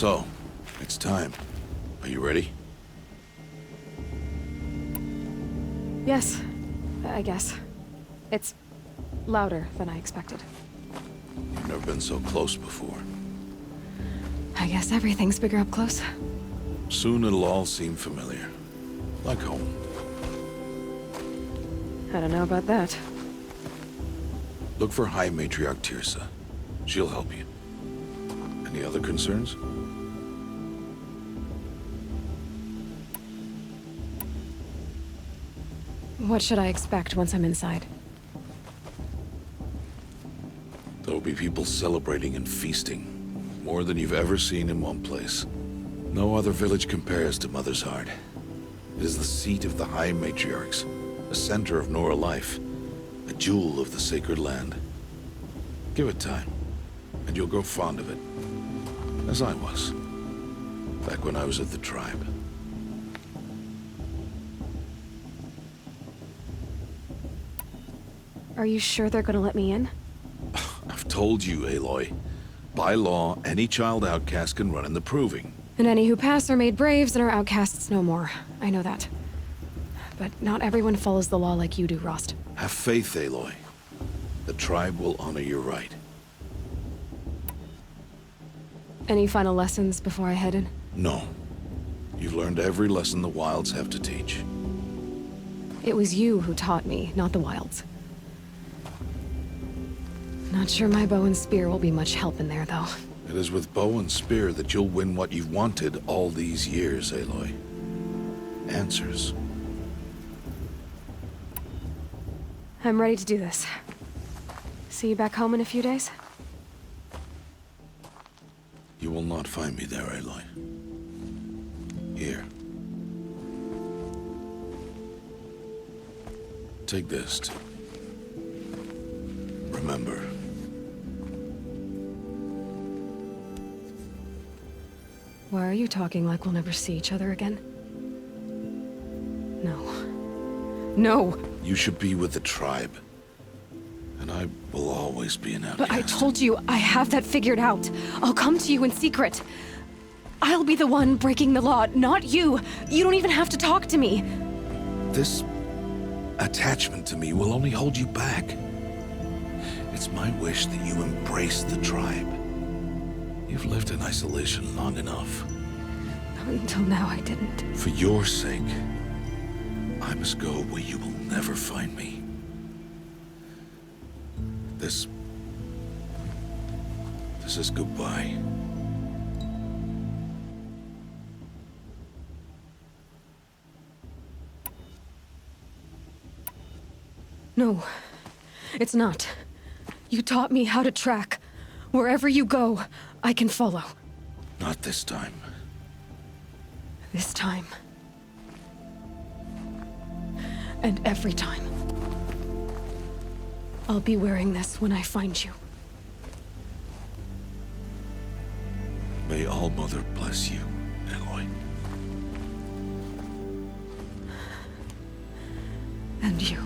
So, it's time. Are you ready? Yes, I guess. It's louder than I expected. You've never been so close before. I guess everything's bigger up close. Soon it'll all seem familiar. Like home. I don't know about that. Look for High Matriarch Tirsa. She'll help you. Any other concerns? What should I expect once I'm inside? There'll be people celebrating and feasting. More than you've ever seen in one place. No other village compares to Mother's Heart. It is the seat of the High Matriarchs, a center of Nora life, a jewel of the sacred land. Give it time, and you'll grow fond of it. As I was, back when I was at the tribe. Are you sure they're gonna let me in? I've told you, Aloy. By law, any child outcast can run in the Proving. And any who pass are made braves and are outcasts no more. I know that. But not everyone follows the law like you do, Rost. Have faith, Aloy. The tribe will honor your right. Any final lessons before I head in? No. You've learned every lesson the Wilds have to teach. It was you who taught me, not the Wilds. Not sure my bow and spear will be much help in there, though. It is with bow and spear that you'll win what you've wanted all these years, Aloy. Answers. I'm ready to do this. See you back home in a few days? You will not find me there, Aloy. Here. Take this, too. Remember. Why are you talking like we'll never see each other again? No. No! You should be with the tribe. And I will always be an outcast. But I told you, I have that figured out. I'll come to you in secret. I'll be the one breaking the law, not you. You don't even have to talk to me. This attachment to me will only hold you back. It's my wish that you embrace the tribe. You've lived in isolation long enough. Until now, I didn't. For your sake, I must go where you will never find me. This is goodbye. No, it's not. You taught me how to track. Wherever you go, I can follow. Not this time. This time. And every time. I'll be wearing this when I find you. May All-Mother bless you, Aloy. And you.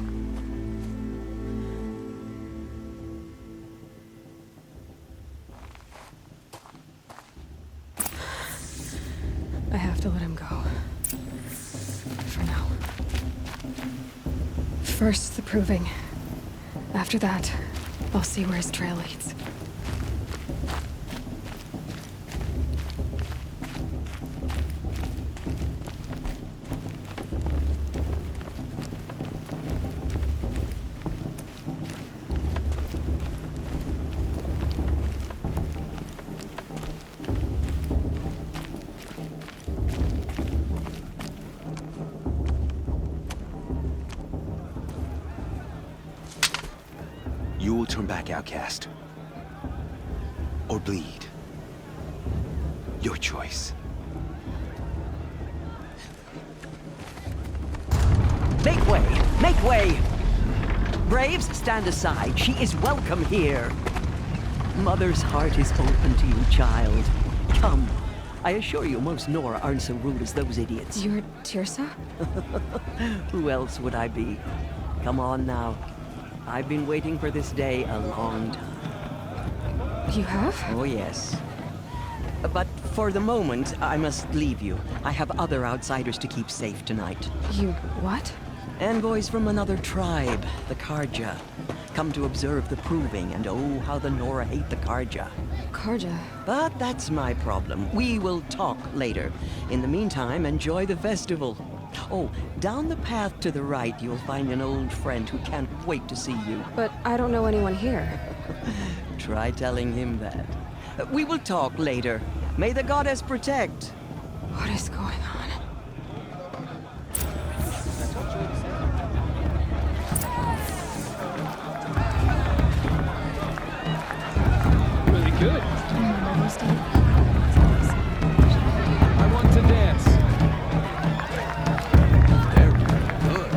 I have to let him go. For now. First, the Proving. After that, I'll see where his trail leads. You will turn back, outcast. Or bleed. Your choice. Make way! Make way! Braves, stand aside. She is welcome here. Mother's heart is open to you, child. Come. I assure you, most Nora aren't so rude as those idiots. You're Tirsa? Who else would I be? Come on now. I've been waiting for this day a long time. You have? Oh, yes. But For the moment, I must leave you. I have other outsiders to keep safe tonight. You what? Envoys from another tribe, the Karja. Come to observe the proving, and oh, how the Nora hate the Karja. Karja. But that's my problem. We will talk later. In the meantime, enjoy the festival. Oh, down the path to the right, you'll find an old friend who can't wait to see you. But I don't know anyone here. Try telling him that. We will talk later. May the goddess protect. What is going on? Really good. I want to dance. Very good.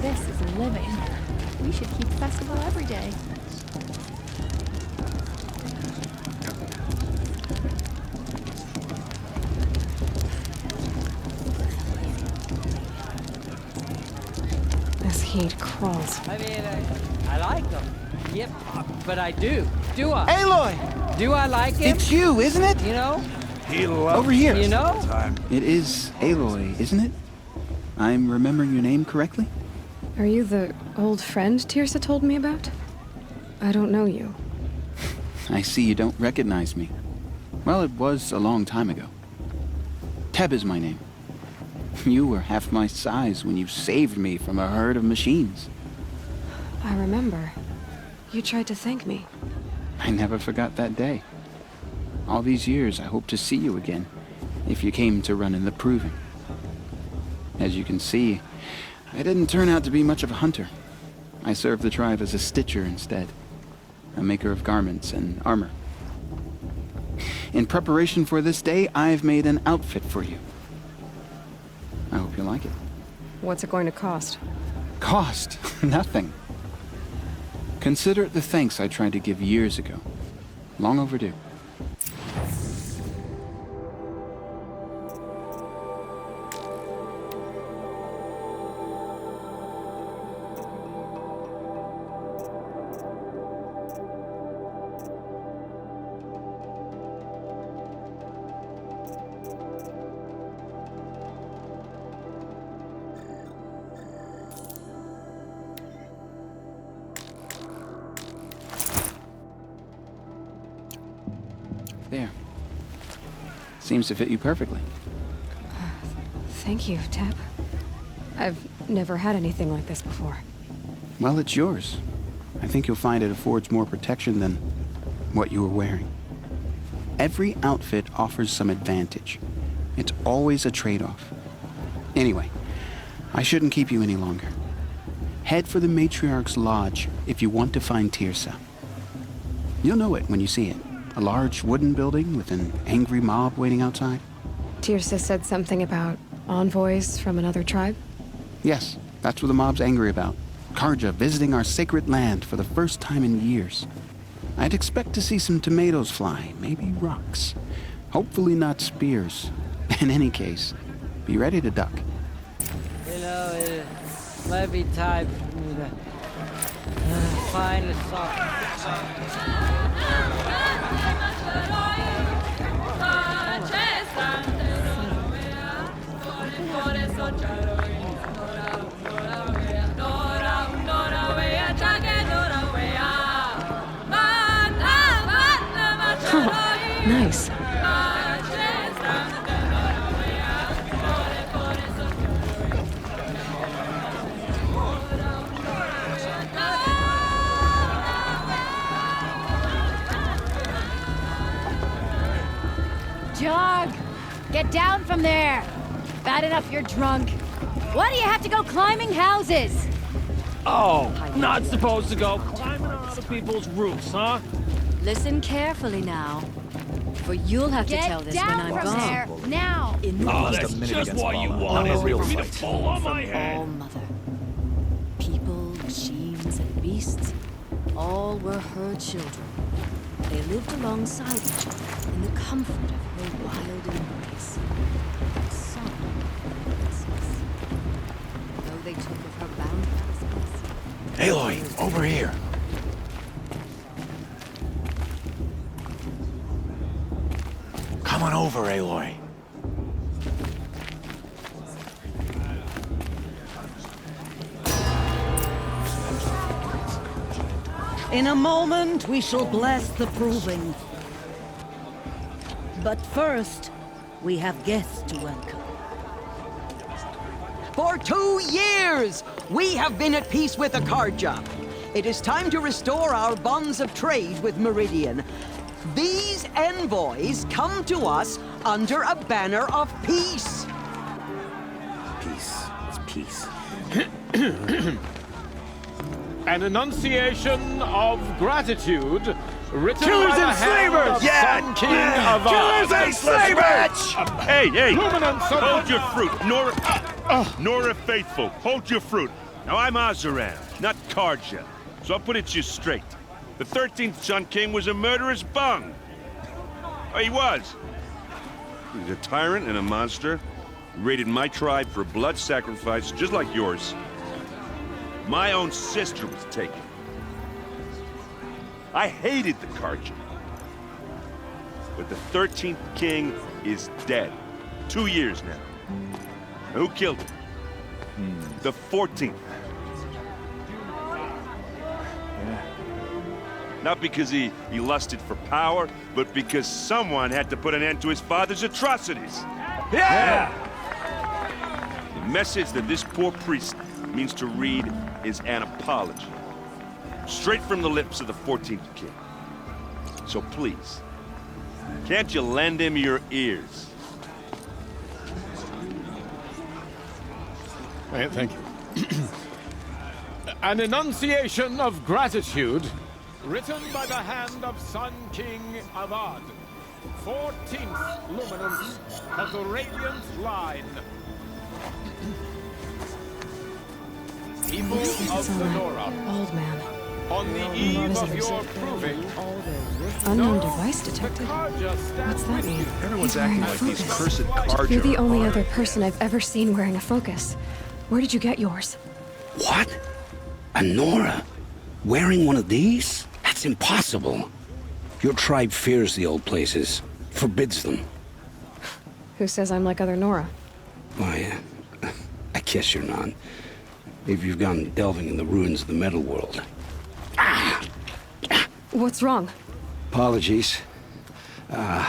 This is living. We should keep festival every day. This heat crawls. I mean, I like him. Yep, but I do. Do I? Aloy! Do I like him? It's you, isn't it? You know? Over here. You know? It is Aloy, isn't it? I'm remembering your name correctly? Are you the old friend Tirsa told me about? I don't know you. I see you don't recognize me. Well, it was a long time ago. Teb is my name. You were half my size when you saved me from a herd of machines. I remember. You tried to thank me. I never forgot that day. All these years, I hope to see you again, if you came to run in the proving. As you can see, I didn't turn out to be much of a hunter. I served the tribe as a stitcher instead, a maker of garments and armor. In preparation for this day, I've made an outfit for you. I hope you like it. What's it going to cost? Cost? Nothing. Consider it the thanks I tried to give years ago. Long overdue. There. Seems to fit you perfectly. Thank you, Teb. I've never had anything like this before. Well, it's yours. I think you'll find it affords more protection than what you were wearing. Every outfit offers some advantage. It's always a trade-off. Anyway, I shouldn't keep you any longer. Head for the Matriarch's Lodge if you want to find Tirsa. You'll know it when you see it. A large wooden building with an angry mob waiting outside. Tirsa said something about envoys from another tribe? Yes, that's what the mob's angry about. Karja visiting our sacred land for the first time in years. I'd expect to see some tomatoes fly, maybe rocks. Hopefully not spears. In any case, be ready to duck. You know, it might be time for me to find a song. Nice. Jog! Get down from there! Bad enough you're drunk. Why do you have to go climbing houses? Oh, not supposed to go climbing on other people's roofs, huh? Listen carefully now. For you'll have to tell this when I'm gone. There, now! Oh, that's just what you wanted. For me to fall on my head. All mother. beasts. All were her children. They lived alongside each other in the comfort of her wild embrace. But some were restless. Though they took of her boundaries. Aloy, over here. Come on over, Aloy. In a moment, we shall bless the proving. But first, we have guests to welcome. For 2 years, we have been at peace with Akarja. It is time to restore our bonds of trade with Meridian. These envoys come to us under a banner of peace. Peace. It's peace. An enunciation of gratitude written Killers by the and hand slavers! of Yeah! Sun King Avad. Killers and slavers! Hey, hey! Luminance of Hold the- your fruit, Nora Faithful. Hold your fruit. Now I'm Azaran, not Karja, so I'll put it to you straight. The 13th Sun King was a murderous bung. Oh, he was. He was a tyrant and a monster. He raided my tribe for blood sacrifice, just like yours. My own sister was taken. I hated the Karja. But the 13th king is dead. 2 years now. Now, who killed him? The 14th. Not because he lusted for power, but because someone had to put an end to his father's atrocities. Yeah! The message that this poor priest means to read is an apology. Straight from the lips of the 14th king. So please, can't you lend him your ears? Thank you. An enunciation of gratitude written by the hand of Sun King Avad, 14th luminance of the Radiant Line. People of the Nora, Old man. on the eve of your proving, Unknown device detected. Karja stands What's that mean? Everyone's He's wearing acting a like these focus. cursed Karja You're the are only hard. other person I've ever seen wearing a focus. Where did you get yours? What? A Nora? Wearing one of these? That's impossible. Your tribe fears the old places, forbids them. Who says I'm like other Nora? Why, I guess you're not. Maybe you've gone delving in the ruins of the metal world. What's wrong? Apologies. A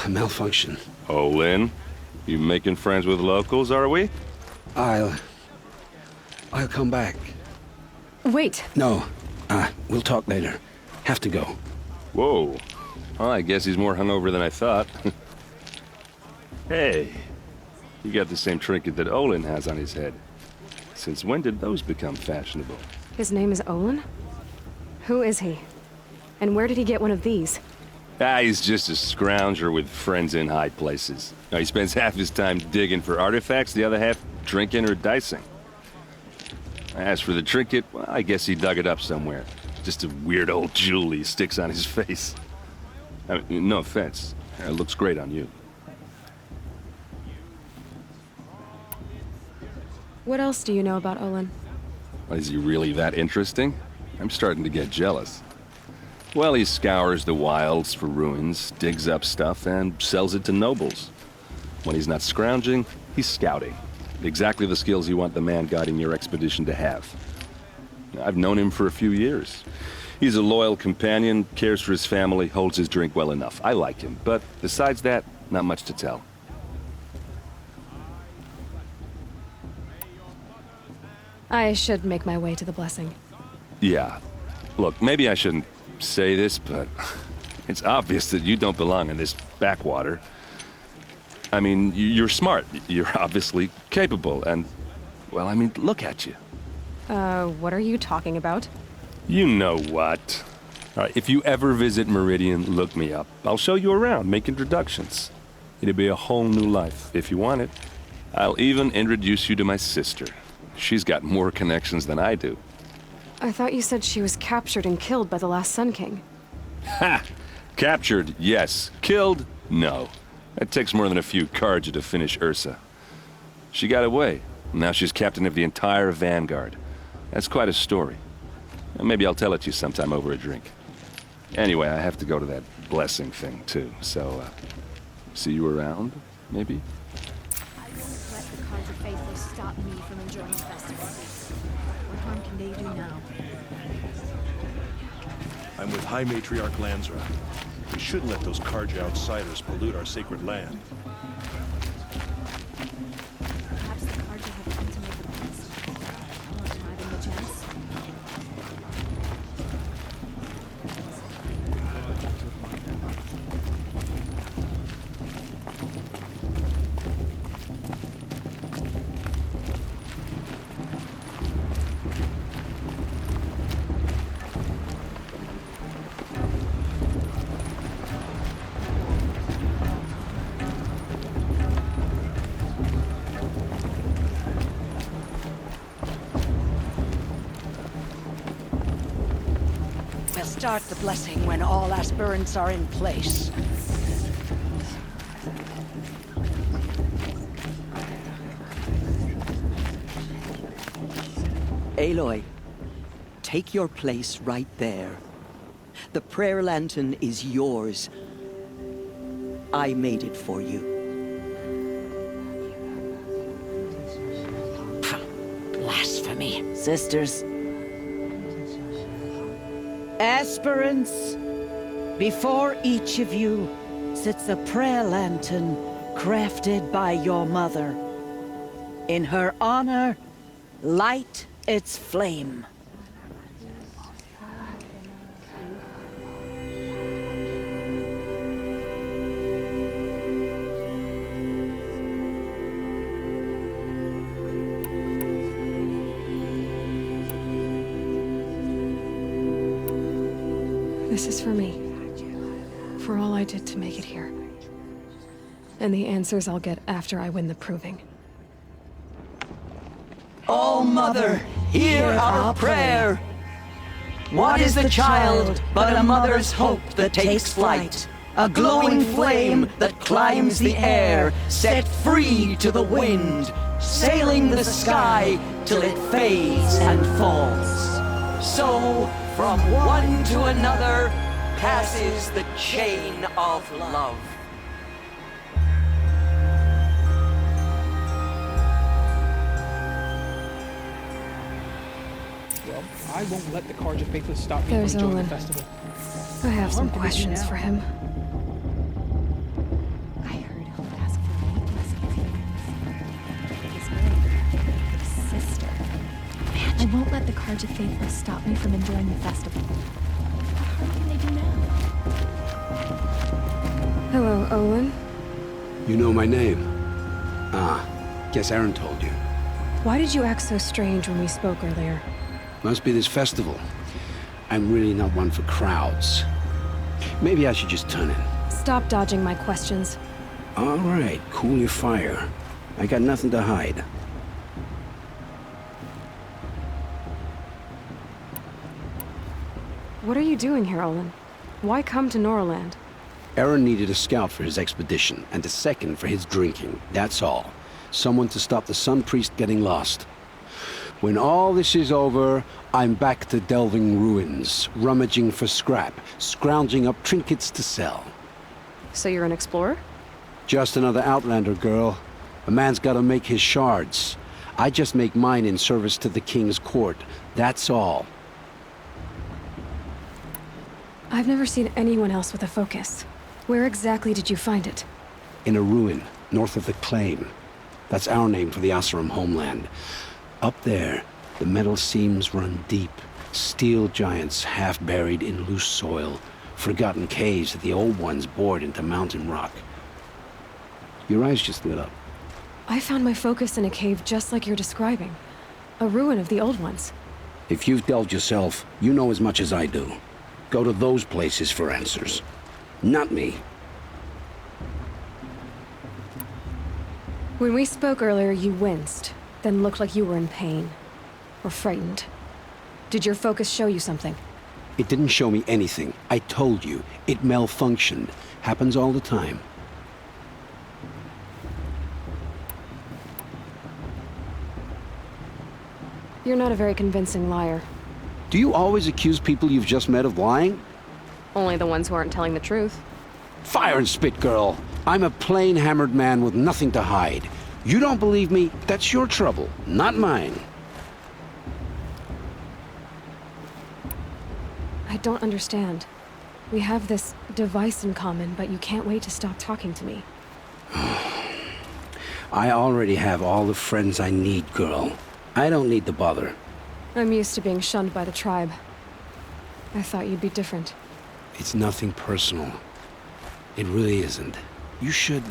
malfunction. Oh, Lynn, you making friends with locals, are we? I'll come back. Wait. No, we'll talk later. Have to go. Whoa. Well, I guess he's more hungover than I thought. Hey, you got the same trinket that Olin has on his head. Since when did those become fashionable? His name is Olin? Who is he? And where did he get one of these? He's just a scrounger with friends in high places. Now, he spends half his time digging for artifacts, the other half drinking or dicing. As for the trinket, well, I guess he dug it up somewhere. Just a weird old jewel he sticks on his face. I mean, no offense. It looks great on you. What else do you know about Olin? Is he really that interesting? I'm starting to get jealous. Well, he scours the wilds for ruins, digs up stuff, and sells it to nobles. When he's not scrounging, he's scouting. Exactly the skills you want the man guiding your expedition to have. I've known him for a few years. He's a loyal companion, cares for his family, holds his drink well enough. I like him, but besides that, not much to tell. I should make my way to the blessing. Yeah. Look, maybe I shouldn't say this, but it's obvious that you don't belong in this backwater. I mean, you're smart. You're obviously capable, and, well, I mean, look at you. What are you talking about? You know what. All right, if you ever visit Meridian, look me up. I'll show you around, make introductions. It'll be a whole new life, if you want it. I'll even introduce you to my sister. She's got more connections than I do. I thought you said she was captured and killed by the last Sun King. Ha! Captured, yes. Killed, no. It takes more than a few Carja to finish Ursa. She got away. Now she's captain of the entire Vanguard. That's quite a story. Maybe I'll tell it to you sometime over a drink. Anyway, I have to go to that blessing thing, too. So, see you around, maybe? I won't let the Carja faithful stop me from enjoying the festival. What harm can they do now? I'm with High Matriarch Lansra. We shouldn't let those Carja outsiders pollute our sacred land. Perhaps the Carja have come to make a peace. Am I the chance? We'll start the blessing when all aspirants are in place. Aloy, take your place right there. The prayer lantern is yours. I made it for you. Blasphemy. Sisters. Aspirants, before each of you sits a prayer lantern crafted by your mother. In her honor, light its flame. This is for me. For all I did to make it here. And the answers I'll get after I win the proving. Oh, Mother, hear our prayer. What is the child but a mother's hope that takes flight? A glowing flame that climbs the air, set free to the wind, sailing the sky till it fades and falls. So, from one to another passes the chain of love. Well, I won't let the Carja faithful stop me There's from enjoying Owen. the festival. I have some Harm can they do questions now? for him. I heard he'll ask for my blessing if he wins. His brother, his sister. I won't let the Carja faithful stop me from enjoying the festival. What harm can they do now? Hello, Olin. You know my name? Ah, guess Aaron told you. Why did you act so strange when we spoke earlier? Must be this festival. I'm really not one for crowds. Maybe I should just turn in. Stop dodging my questions. All right, cool your fire. I got nothing to hide. What are you doing here, Olin? Why come to Norland? Aaron needed a scout for his expedition, and a second for his drinking. That's all. Someone to stop the Sun Priest getting lost. When all this is over, I'm back to delving ruins, rummaging for scrap, scrounging up trinkets to sell. So you're an explorer? Just another Outlander, girl. A man's gotta make his shards. I just make mine in service to the King's court. That's all. I've never seen anyone else with a focus. Where exactly did you find it? In a ruin, north of the Claim. That's our name for the Oseram homeland. Up there, the metal seams run deep. Steel giants half buried in loose soil. Forgotten caves that the old ones bored into mountain rock. Your eyes just lit up. I found my focus in a cave just like you're describing. A ruin of the old ones. If you've delved yourself, you know as much as I do. Go to those places for answers. Not me. When we spoke earlier, you winced, then looked like you were in pain. Or frightened. Did your focus show you something? It didn't show me anything. I told you. It malfunctioned. Happens all the time. You're not a very convincing liar. Do you always accuse people you've just met of lying? Only the ones who aren't telling the truth. Fire and spit, girl. I'm a plain hammered man with nothing to hide. You don't believe me? That's your trouble, not mine. I don't understand. We have this device in common, but you can't wait to stop talking to me. I already have all the friends I need, girl. I don't need the bother. I'm used to being shunned by the tribe. I thought you'd be different. It's nothing personal. It really isn't. You should...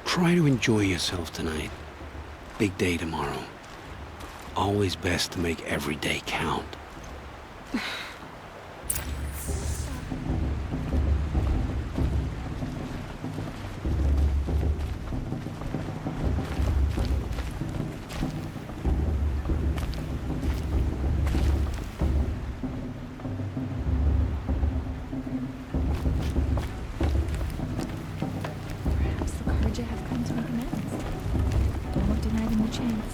try to enjoy yourself tonight. Big day tomorrow. Always best to make every day count. Perhaps the Karja have come to make amends. Don't deny them a chance.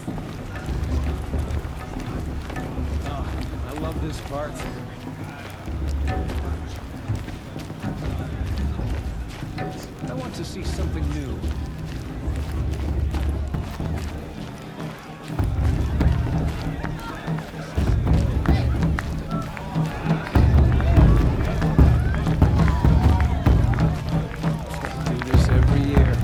I love this part. I want to see something new. Do this every year.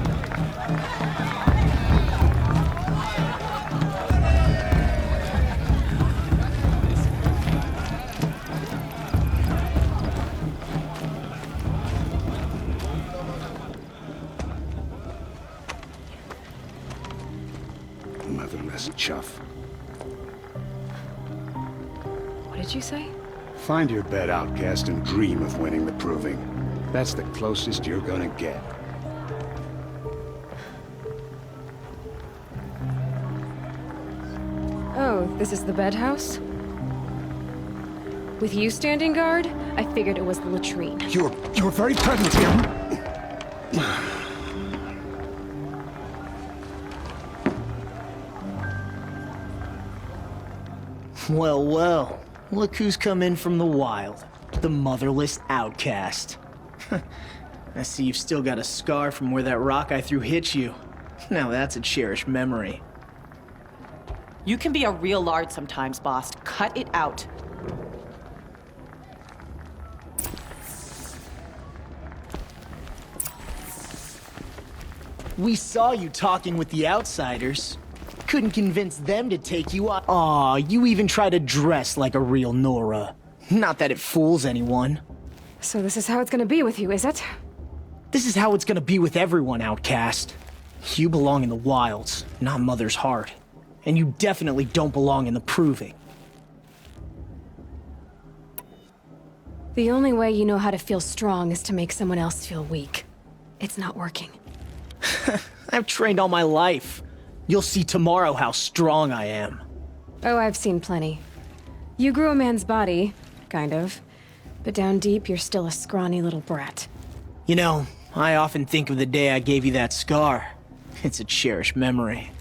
Motherless chuff. What did you say? Find your bed, outcast, and dream of winning the proving. That's the closest you're gonna get. Oh, this is the bedhouse? With you standing guard, I figured it was the latrine. Your very presence here... Well, well. Look who's come in from the wild. The motherless outcast. I see you've still got a scar from where that rock I threw hit you. Now that's a cherished memory. You can be a real lard sometimes, boss. Cut it out. We saw you talking with the outsiders. Couldn't convince them to take you up. Aw, you even try to dress like a real Nora. Not that it fools anyone. So this is how it's gonna be with you, is it? This is how it's gonna be with everyone, outcast. You belong in the wilds, not Mother's Heart. And you definitely don't belong in the proving. The only way you know how to feel strong is to make someone else feel weak. It's not working. I've trained all my life. You'll see tomorrow how strong I am. Oh, I've seen plenty. You grew a man's body, kind of. But down deep, you're still a scrawny little brat. You know, I often think of the day I gave you that scar. It's a cherished memory.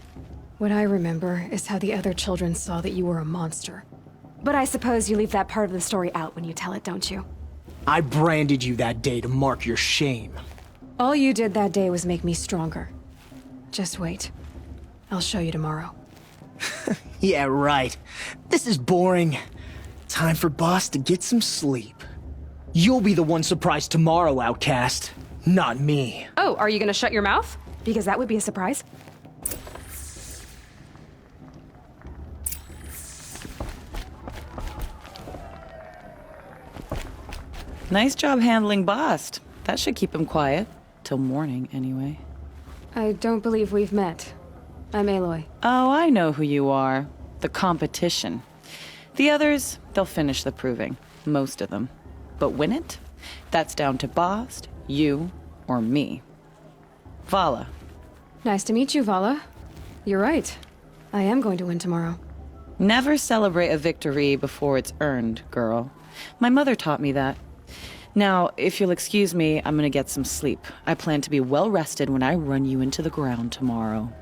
What I remember is how the other children saw that you were a monster. But I suppose you leave that part of the story out when you tell it, don't you? I branded you that day to mark your shame. All you did that day was make me stronger. Just wait. I'll show you tomorrow. Yeah, right. This is boring. Time for Boss to get some sleep. You'll be the one surprised tomorrow, outcast. Not me. Oh, are you gonna shut your mouth? Because that would be a surprise. Nice job handling Bast. That should keep him quiet. Till morning, anyway. I don't believe we've met. I'm Aloy. Oh, I know who you are. The competition. The others, they'll finish the proving. Most of them. But win it? That's down to Bast, you, or me. Vala. Nice to meet you, Vala. You're right. I am going to win tomorrow. Never celebrate a victory before it's earned, girl. My mother taught me that. Now, if you'll excuse me, I'm gonna get some sleep. I plan to be well rested when I run you into the ground tomorrow.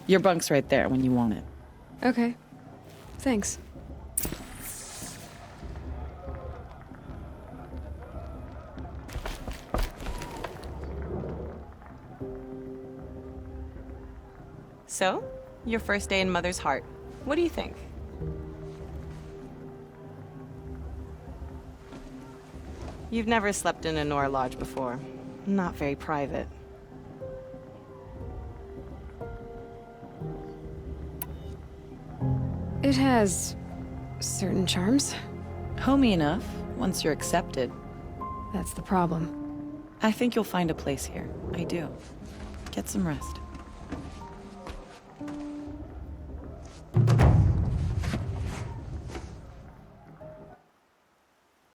Your bunk's right there when you want it. Okay. Thanks. So, your first day in Mother's Heart. What do you think? You've never slept in a Nora lodge before. Not very private. It has certain charms. Homey enough, once you're accepted. That's the problem. I think you'll find a place here. I do. Get some rest.